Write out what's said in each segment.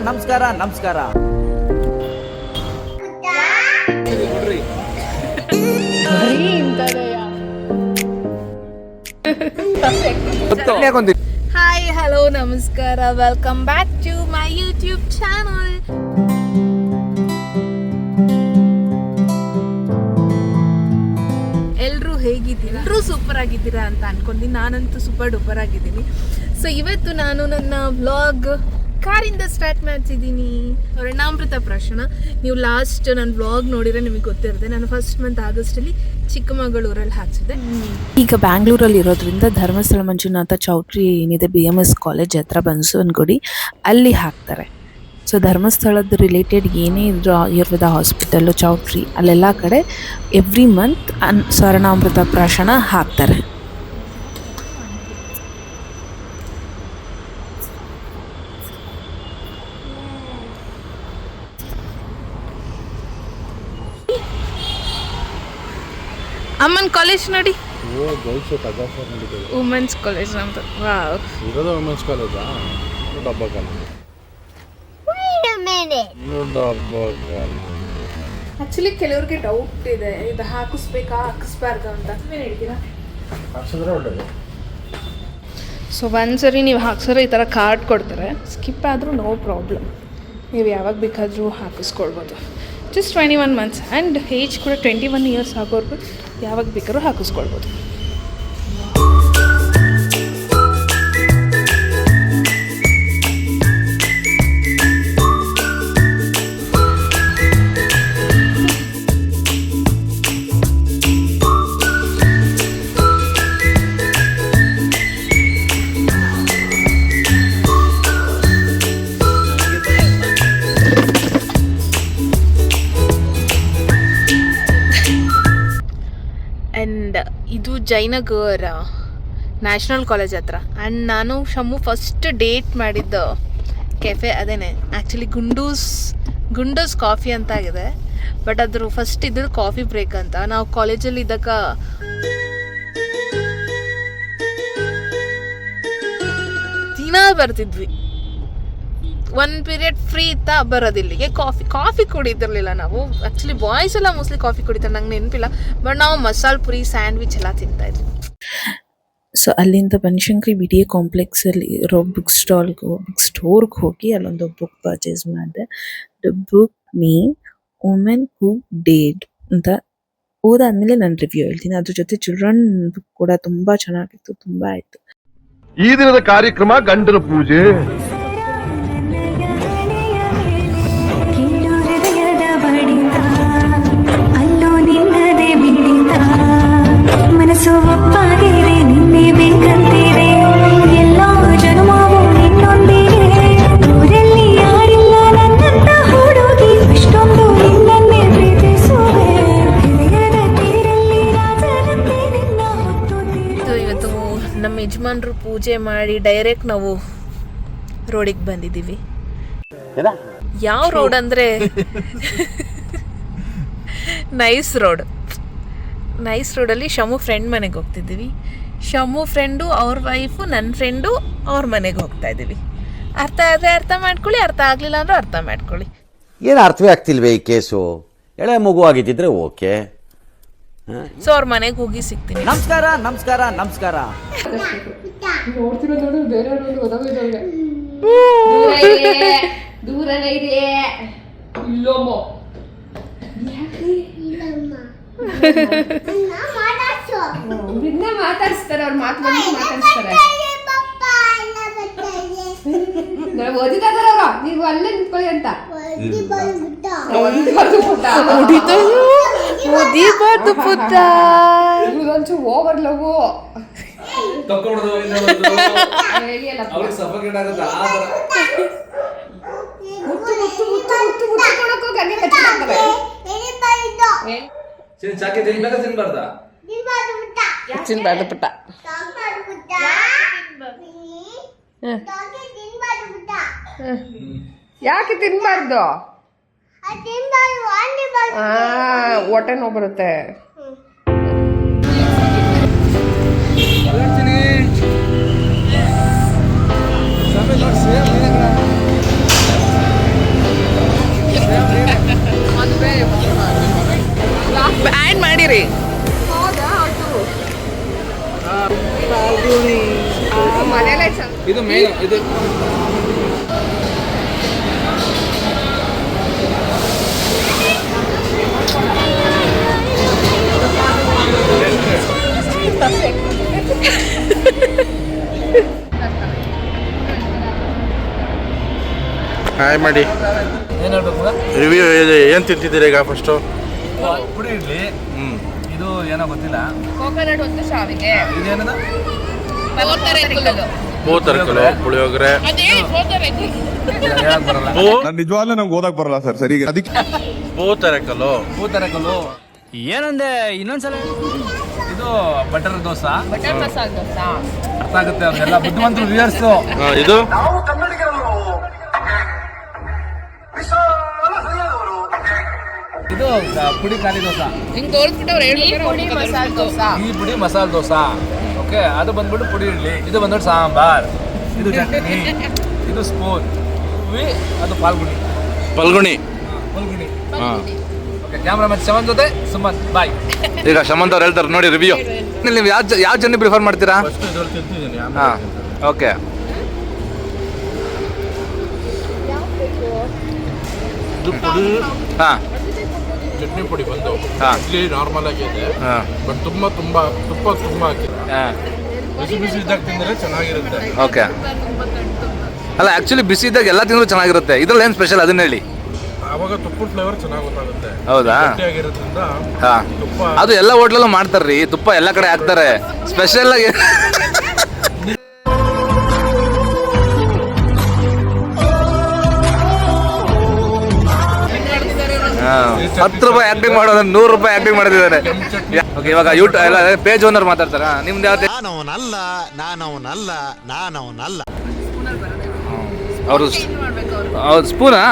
ನಮಸ್ಕಾರ ನಮಸ್ಕಾರ. Hi hello ನಮಸ್ಕಾರ, welcome back to my YouTube channel. ಎಲ್ಲರೂ ಹೇಗಿದ್ದೀರಾ? ಎಲ್ಲರೂ ಸೂಪರ್ ಆಗಿದ್ದೀರಾ ಅಂತ ಅನ್ಕೊಂಡಿದ್ದೀನಿ. ನಾನಂತೂ ಸೂಪರ್ ಡೂಪರ್ ಆಗಿದ್ದೀನಿ. ಸೊ ಇವತ್ತು ನಾನು ನನ್ನ ವ್ಲಾಗ್ ಕಾರಿಂದ ಸ್ಟಾರ್ಟ್ ಮಾಡ್ತಿದ್ದೀನಿ. ವರ್ಣಾಮೃತ ಪ್ರಾಶನ. ನೀವು ಲಾಸ್ಟ್ ನನ್ನ ವ್ಲಾಗ್ ನೋಡಿದ್ರೆ ನಿಮಗೆ ಗೊತ್ತಿರುತ್ತೆ, ನಾನು ಫಸ್ಟ್ ಮಂತ್ ಆಗಸ್ಟಲ್ಲಿ ಚಿಕ್ಕಮಗಳೂರಲ್ಲಿ ಹಾಕ್ಸಿದ್ದೆ. ಈಗ ಬ್ಯಾಂಗ್ಳೂರಲ್ಲಿ ಇರೋದ್ರಿಂದ ಧರ್ಮಸ್ಥಳ ಮಂಜುನಾಥ ಚೌಟ್ರಿ ಏನಿದೆ BMS ಕಾಲೇಜ್ ಹತ್ರ ಬನ್ಸವನಗುಡಿ ಅಲ್ಲಿ ಹಾಕ್ತಾರೆ. ಸೊ ಧರ್ಮಸ್ಥಳದ ರಿಲೇಟೆಡ್ ಏನೇ ಇದ್ರೂ ಆಯುರ್ವೇದ ಹಾಸ್ಪಿಟಲ್ಲು ಚೌಟ್ರಿ ಅಲ್ಲೆಲ್ಲ ಕಡೆ ಎವ್ರಿ ಮಂತ್ ಸ್ವರ್ಣಾಮೃತ ಪ್ರಾಶನ ಹಾಕ್ತಾರೆ. ಅಮ್ಮನ್ ಕಾಲೇಜ್ ನೋಡಿ, ವುಮೆನ್ಸ್ ಕಾಲೇಜ್ ನಮ್ದು. ವಾವ್, ಇರೋದು ವುಮೆನ್ಸ್ ಕಾಲೇಜಾ? ಡಬ್ಬ ಕಾಲೇಜ್. ಆಕ್ಚುಲಿ ಕೆಲವ್ರಿಗೆ ಡೌಟ್ ಇದೆ, ಇದು ಹಾಕಿಸ್ಬಾರ್ದು ಅಂತ. ಏನು ಹೇಳ್ತೀರಾ? ಹಾಕ್ಸಿದ್ರೆ ಒಳ್ಳೆಯದು. ಸೊ ಒಂದ್ಸರಿ ನೀವು ಹಾಕ್ಸಿದ್ರೆ ಈ ಥರ ಕಾರ್ಡ್ ಕೊಡ್ತಾರೆ, ಸ್ಕಿಪ್ ಆದರೂ ನೋ ಪ್ರಾಬ್ಲಮ್, ನೀವು ಯಾವಾಗ ಬೇಕಾದರೂ ಹಾಕಿಸ್ಕೊಳ್ಬೋದು. ಜಸ್ಟ್ 21 months ಆ್ಯಂಡ್ ಏಜ್ ಕೂಡ 21 years ಆಗೋರ್ಗು ಯಾವಾಗ ಬೇಕಾದ್ರೂ ಹಾಕಿಸ್ಕೊಳ್ಬೋದು. ಆ್ಯಂಡ್ ಇದು ಜಯನಗರ ನ್ಯಾಷನಲ್ ಕಾಲೇಜ್ ಹತ್ರ. ಆ್ಯಂಡ್ ನಾನು ಶಮ್ಮು ಫಸ್ಟ್ ಡೇಟ್ ಮಾಡಿದ್ದ ಕೆಫೆ ಅದೇನೆ. ಆ್ಯಕ್ಚುಲಿ ಗುಂಡೂಸ್ ಕಾಫಿ ಅಂತ ಆಗಿದೆ, ಬಟ್ ಅದ್ರ ಫಸ್ಟ್ ಇದ್ರದ್ದು ಕಾಫಿ ಬ್ರೇಕ್ ಅಂತ. ನಾವು ಕಾಲೇಜಲ್ಲಿ ಇದ್ದಾಗ ದಿನ ಬರ್ತಿದ್ವಿ, ಒನ್ ಪೀರಿಯಡ್ ಫ್ರೀ ಇತ್ತಾ ಬರೋದಿಲ್ಲಿಗೆ. ಕಾಫಿ ಕುಡಿದಿರಲಿಲ್ಲ ನಾವು. ಆ್ಯಕ್ಚುಲಿ ಬಾಯ್ಸ್ ಎಲ್ಲ ಮೋಸ್ಟ್ಲಿ ಕಾಫಿ ಕುಡಿತಾರೆ, ನಂಗೆ ನೆನಪಿಲ್ಲ, ಬಟ್ ನಾವು ಮಸಾಲೆ ಪುರಿ ಸ್ಯಾಂಡ್ವಿಚ್ ಎಲ್ಲ ತಿಂತಾಯಿದ್ವಿ. ಸೊ ಅಲ್ಲಿಂದ ಬನಶಂಕರಿ BDA ಕಾಂಪ್ಲೆಕ್ಸಲ್ಲಿ ಇರೋ ಬುಕ್ ಸ್ಟೋರ್ಗೆ ಹೋಗಿ ಅಲ್ಲೊಂದು ಬುಕ್ ಪರ್ಚೇಸ್ ಮಾಡಿದೆ. The book name women who dead ಅಂತ. ಓದಾದ್ಮೇಲೆ ನಾನು ರಿವ್ಯೂ ಹೇಳ್ತೀನಿ. ಅದ್ರ ಜೊತೆ ಚಿಲ್ಡ್ರನ್ ಬುಕ್ ಕೂಡ ತುಂಬ ಚೆನ್ನಾಗಿತ್ತು, ತುಂಬ ಆಯಿತು. ಈ ದಿನದ ಕಾರ್ಯಕ್ರಮ ಗಂಡನ ಪೂಜೆ. ಮನಸ್ಸು ಒಪ್ಪಾಗಿದೆ ನಿನ್ನೆ ಬೇಕಂತೀರೆ, ಎಲ್ಲ ಜನ್ಮವೂ ನಿನ್ನೊಂದಿಗೆ. ಊರಲ್ಲಿ ಯಾರಿಲ್ಲ ನನ್ನಂತ ಹುಡುಗಿ, ಇಷ್ಟೊಂದು ನಿನ್ನನ್ನೇ ಪ್ರೀತಿಸುವೆ. ಹೃದಯದ ತೀರಲ್ಲಿ ರಾಜರಂತೆ ನಿನ್ನ ಹೊತ್ತು. ಇವತ್ತು ನಮ್ಮ ಯಜಮಾನ್ರು ಪೂಜೆ ಮಾಡಿ ಡೈರೆಕ್ಟ್ ನಾವು ರೋಡಿಗೆ ಬಂದಿದ್ದೀವಿ. ಯಾವ ರೋಡ್ ಅಂದರೆ ನೈಸ್ ರೋಡಲ್ಲಿ ಶಮು ಫ್ರೆಂಡ್ ಮನೆಗೆ ಹೋಗ್ತಿದ್ದೀವಿ. ಶಮು ಫ್ರೆಂಡು, ಅವ್ರ ವೈಫು, ನನ್ನ ಫ್ರೆಂಡು, ಅವ್ರ ಮನೆಗೆ ಹೋಗ್ತಾ ಇದ್ದೀವಿ. ಅರ್ಥ ಆದರೆ ಅರ್ಥ ಮಾಡ್ಕೊಳ್ಳಿ, ಅರ್ಥ ಆಗಲಿಲ್ಲ ಅಂದ್ರೆ ಅರ್ಥ ಮಾಡ್ಕೊಳ್ಳಿ. ಏನು ಅರ್ಥವೇ ಆಗ್ತಿಲ್ವೇ ಈ ಕೇಸು? ಎಳೆ ಮಗು ಆಗಿದ್ದಿದ್ರೆ ಓಕೆ. ಸೊ ಅವ್ರ ಮನೆಗೆ ಹೋಗಿ ಸಿಗ್ತೀನಿ. ನಮಸ್ಕಾರ ನಮಸ್ಕಾರ ನಮಸ್ಕಾರ. ದೂರನೇ ಇದೆ ಇಲ್ಲೋಮೋ. ಮಾತಾಡಿಸ್ತಾರೆ, ಅವ್ರು ಮಾತಾಡಿಸ್ತಾರೆ. ಓದಿದಾರ ನೀವು ಅಲ್ಲೇ ನಿಂತ್ಕೊಳ್ಳಿ ಅಂತ. ಓದಿಬಾರ್ದು ಪುಟ್ಟ, ಒಂಚೂರು ಓವರ್ ಲಗು ತಿನ್ಬಾರ್ದು ಪುಟ್ಟ. ಯಾಕೆ ತಿನ್ಬಾರ್ದು? ಹೊಟ್ಟೆ ನೋವು ಬರುತ್ತೆ. ಇದು ಮೇನ್ ಇದು ಹಾಯ್ ಮಾಡಿ ಏನ್ ಹೇಳ್ಬೇಕು ರಿವ್ಯೂ ಏನು ತಿಂತಿದ್ದೀರಿ ಈಗ ಫಸ್ಟು? ಪುಡಿ ಇಡ್ಲಿ. ಹ್ಞೂ ಇದು ಏನೋ ಗೊತ್ತಿಲ್ಲ. ಕೋಕೋನಟ್ ಒಂದು ಶಾವಿಗೆ ಇದೇನದ? ಪೂತರಕಲು ಪುಳಿಯೋಗರೆ ಹೇಳಕ್ ಬರಲ್ಲ. ನಿಜವಾಗ್ಲೂ ನಮ್ಗೆ ಓದಕ್ ಬರಲ್ಲ ಸರ್ ಸರಿ ಅದಕ್ಕೆ ಪೂತರಕಲು ಪೂತರಕಲ್ಲು ಏನಂದೆ ಇನ್ನೊಂದ್ಸಲ. ಇದು ಬಟರ್ ದೋಸಾ. ಬಟರ್ ಮಸಾಲ ದೋಸಾ. ಅರ್ಥ ಆಗುತ್ತೆ ಅವ್ರಿಗೆಲ್ಲ ಬುದ್ಧಿವಂತರು ವ್ಯೂಯರ್ಸು. ಇದು ಇದು ಪುಡಿ ಖಾಲಿ ದೋಸಾ. ಹಿಂಗ್ ತೋರಿಸ್ಬಿಟ್ಟವ್ರು ಪುಡಿ ಮಸಾಲ ದೋಸಾ. ಈ ಪುಡಿ ಮಸಾಲ ದೋಸಾ. ಓಕೆ, ಅದು ಬಂದ್ಬಿಟ್ಟು ಪುಡಿ ಇಡ್ಲಿ. ಇದು ಬಂದ್ಬಿಟ್ಟು ಸಾಂಬಾರ್. ಇದು ಚಟ್ನಿ. ಇದು ಸ್ಪೂನ್. ಅದು ಪಾಲ್ಗುಣಿ. ಪಲ್ಗುಣಿ. ಪಾಲ್ಗುಣಿ. ಹಾಂ. ಓಕೆ, ಕ್ಯಾಮ್ರಾಮನ್ ಶಮಂತ್ ಜೊತೆ ಸುಮಂತ್ ಬಾಯ್. ಈಗ ಶಮಂತ್ ಅವ್ರು ಹೇಳ್ತಾರೆ ನೋಡಿ ರಿವ್ಯೂ. ನೀವು ಯಾವ ಜರ್ನಿ ಪ್ರಿಫರ್ ಮಾಡ್ತೀರಾ? ಹಾಂ, ಓಕೆ. ಇದು ಪುಡಿ ಹಾಂ ಚಟ್ನಿ ಪುಡಿ ಬಂದು ಇಡ್ಲಿ ನಾರ್ಮಲ್ ಆಗಿದೆ. ಬಟ್ ತುಂಬ ತುಪ್ಪ ಹಾಕಿದೆ. ಬಿಸಿ ಇದ್ದಾಗ ತಿಂದರೆ ಚೆನ್ನಾಗಿರುತ್ತೆ. ಓಕೆ. ಅಲ್ಲ ಆ್ಯಕ್ಚುಲಿ ಬಿಸಿ ಇದ್ದಾಗ ಎಲ್ಲ ತಿಂದರೂ ಚೆನ್ನಾಗಿರುತ್ತೆ. ಇದ್ರಲ್ಲಿ ಏನು ಸ್ಪೆಷಲ್ ಅದನ್ನ ಹೇಳಿ. ಆವಾಗ ತುಪ್ಪದ ಫ್ಲೇವರ್ ಚೆನ್ನಾಗಿ ಗೊತ್ತಾಗುತ್ತೆ. ಹೌದಾ? ಹಾಂ, ಅದು ಎಲ್ಲ ಹೋಟ್ಲಲ್ಲೂ ಮಾಡ್ತಾರ್ರಿ. ತುಪ್ಪ ಎಲ್ಲ ಕಡೆ ಹಾಕ್ತಾರೆ. ಸ್ಪೆಷಲ್ ಆಗಿ ₹10 ಆಕ್ಟಿಂಗ್ ಮಾಡೋದು ₹100 ಆಕ್ಟಿಂಗ್ ಮಾಡಿದ್ದಾರೆ. ಓಕೆ, ಇವಾಗ ಯೂಟ್ಯೂಬ್ ಎಲ್ಲ ಪೇಜ್ ಓನರ್ ಮಾತಾಡ್ತಾರ. ನಿಮ್ದು ಯಾವ್ದು? ಅವರು ಹೌದು ಸ್ಪೂನಾ?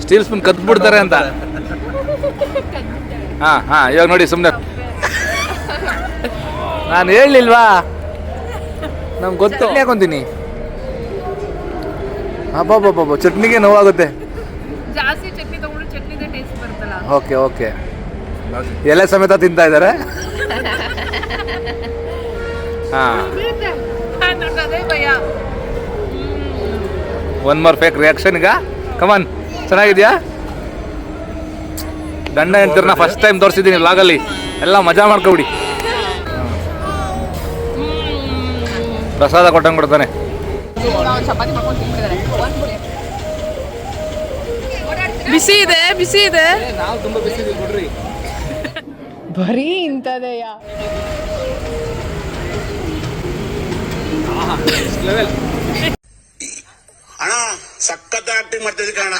ಸ್ಟೀಲ್ ಸ್ಪೂನ್ ಕತ್ ಬಿಡ್ತಾರೆ ಅಂತ. ಹಾಂ ಹಾಂ, ಇವಾಗ ನೋಡಿ ಸುಮ್ಮನೆ ನಾನು ಹೇಳಲಿಲ್ವಾ? ನಮ್ಗೆ ಗೊತ್ತು ಹಾಕೊಂತೀನಿ. ಅಬ್ಬಬ್ಬಬ್ಬ, ಚಟ್ನಿಗೆ ನೋವಾಗುತ್ತೆ. ಜಾಸ್ತಿ ಚಟ್ನಿ ತಗೊಂಡ್ರೆ ಚಟ್ನಿದೆ ಟೇಸ್ಟ್ ಬರುತ್ತಲ್ಲ. ಓಕೆ ಓಕೆ, ಎಲೆ ಸಮೇತ ತಿಂತಾ ಇದ್ದಾರೆ. ಹಾಂ, ಅದೇ ಭಯ. One more fake reaction. ಈಗ ಕಮಾನ್, ಚೆನ್ನಾಗಿದ್ಯಾ? ಗಂಡ ಹೆಂಡ್ತಿರ್ನ ಫಸ್ಟ್ ಟೈಮ್ ತೋರಿಸಿದ್ದೀನಿ ವ್ಲಾಗಲ್ಲಿ. ಎಲ್ಲ ಮಜಾ ಮಾಡ್ಕೊಬಿಡಿ. ಪ್ರಸಾದ ಕೊಟ್ಟಂಗೆ ಕೊಡ್ತಾನೆ. ಚಪಾತಿ ಮಾಡ್ಕೊಂಡು ತಿಂತಿದ್ದಾರೆ. ಬಿಸಿ ಇದೆ, ಬಿಸಿ ಇದೆ. ನಾವು ತುಂಬಾ ಬಿಸಿ ಇದೀವಿ ಕೊಡ್ರಿ. ಬರೀ ಇಂಥದೆಯ. ಅಣ್ಣ ಸಖತ್ ಆಕ್ಟಿಂಗ್ ಮಾಡ್ತಿದ್ದೆ ಕಣ.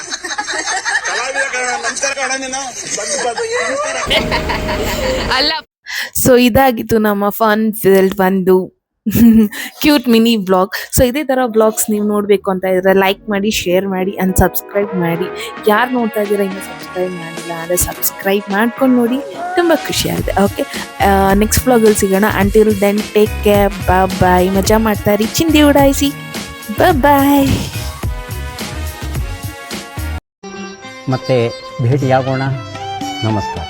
ಕಲಾವಿದ ಕಣ. ನಮಸ್ಕಾರ ಕಣ. ನೀನು ಅಲ್ಲ. ಸೊ ಇದಾಗಿತ್ತು ನಮ್ಮ ಫನ್ ಫಿಲ್ಡ್ ಒಂದು ಕ್ಯೂಟ್ ಮಿನಿ ವ್ಲಾಗ್. ಸೊ ಇದೇ ಥರ ವ್ಲಾಗ್ಸ್ ನೀವು ನೋಡಬೇಕು ಅಂತ ಇದ್ರೆ ಲೈಕ್ ಮಾಡಿ, ಶೇರ್ ಮಾಡಿ ಆ್ಯಂಡ್ ಸಬ್ಸ್ಕ್ರೈಬ್ ಮಾಡಿ. ಯಾರು ನೋಡ್ತಾ ಇದ್ದೀರಾ ಇನ್ನೂ ಸಬ್ಸ್ಕ್ರೈಬ್ ಮಾಡಿಲ್ಲ ಅಂದರೆ ಸಬ್ಸ್ಕ್ರೈಬ್ ಮಾಡ್ಕೊಂಡು ನೋಡಿ, ತುಂಬ ಖುಷಿಯಾಗಿದೆ. ಓಕೆ, ನೆಕ್ಸ್ಟ್ ವ್ಲಾಗಲ್ಲಿ ಸಿಗೋಣ. ಅಂಟಿಲ್ ದೆನ್ ಟೇಕ್ ಕೇರ್, ಬಾಯ್. ಮಜಾ ಮಾಡ್ತಾರೆ, ಚಿಂದಿ ಉಡಾಯಿಸಿ. ಬಾಯ್. ಮತ್ತೆ ಭೇಟಿಯಾಗೋಣ. ನಮಸ್ಕಾರ.